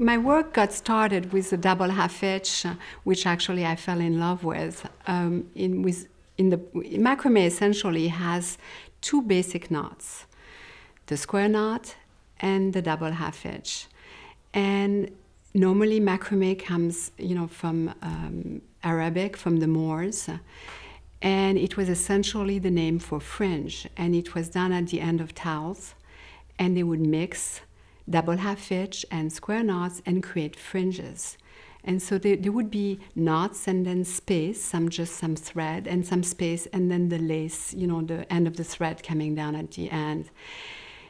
my work got started with a double half hitch, which actually I fell in love with. Macrame essentially has two basic knots, the square knot and the double half hitch. And normally macrame comes, from Arabic, from the Moors. And it was essentially the name for fringe. And it was done at the end of towels. And they would mix double half hitch and square knots and create fringes. And so there would be knots and then space, just some thread and some space, and then the lace, the end of the thread coming down at the end.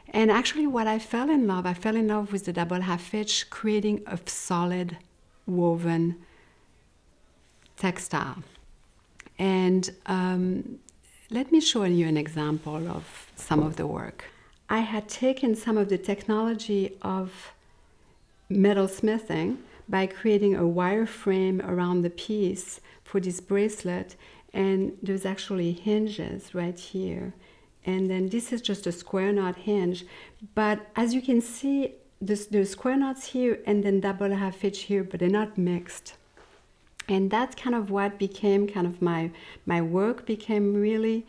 And actually what I fell in love with the double half hitch, creating a solid woven textile. And let me show you an example of some of the work. I had taken some of the technology of metal smithing by creating a wire frame around the piece for this bracelet, and there's actually hinges right here. And then this is just a square knot hinge, but as you can see, there's square knots here and then double half hitch here, but they're not mixed. And that's kind of what became kind of my work became really,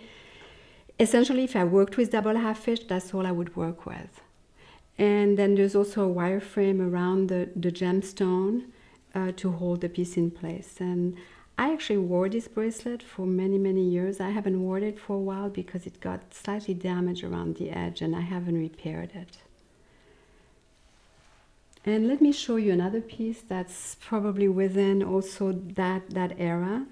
essentially if I worked with double half hitch, that's all I would work with. And then there's also a wire frame around the gemstone to hold the piece in place. And I actually wore this bracelet for many, many years. I haven't worn it for a while because it got slightly damaged around the edge and I haven't repaired it. And let me show you another piece that's probably within also that era.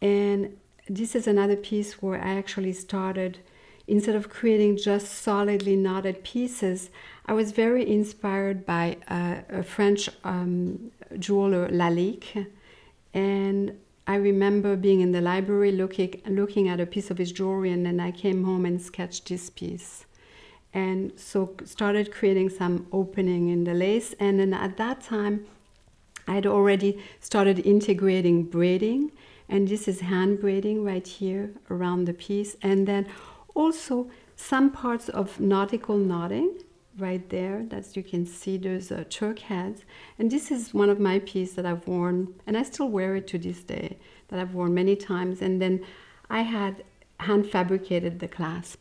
And this is another piece where I actually started, instead of creating just solidly knotted pieces, I was very inspired by a French jeweler, Lalique. And I remember being in the library looking at a piece of his jewelry, and then I came home and sketched this piece. And so started creating some opening in the lace. And then at that time, I had already started integrating braiding. And this is hand braiding right here around the piece. And then also some parts of nautical knotting right there. That you can see there's a Turk head. And this is one of my pieces that I've worn, and I still wear it to this day, that I've worn many times. And then I had hand fabricated the clasp.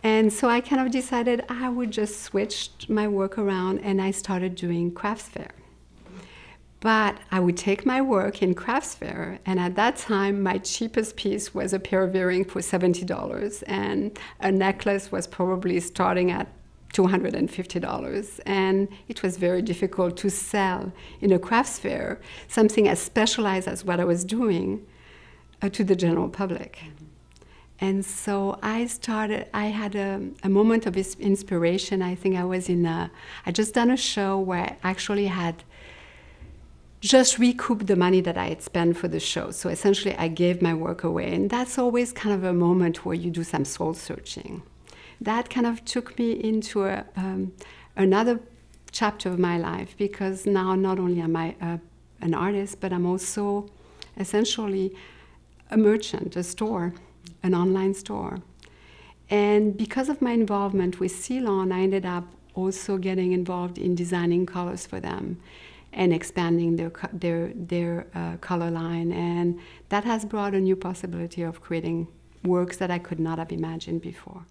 And so I kind of decided I would just switch my work around, and I started doing crafts fair. But I would take my work in crafts fair, and at that time my cheapest piece was a pair of earrings for $70, and a necklace was probably starting at $250. And it was very difficult to sell in a crafts fair something as specialized as what I was doing to the general public. And so I had a moment of inspiration. I think I just done a show where I actually had just recouped the money that I had spent for the show. So essentially I gave my work away. And that's always kind of a moment where you do some soul searching. That kind of took me into another chapter of my life, because now not only am I an artist, but I'm also essentially a merchant, a store, an online store. And because of my involvement with Ceylon, I ended up also getting involved in designing colors for them and expanding their color line. And that has brought a new possibility of creating works that I could not have imagined before.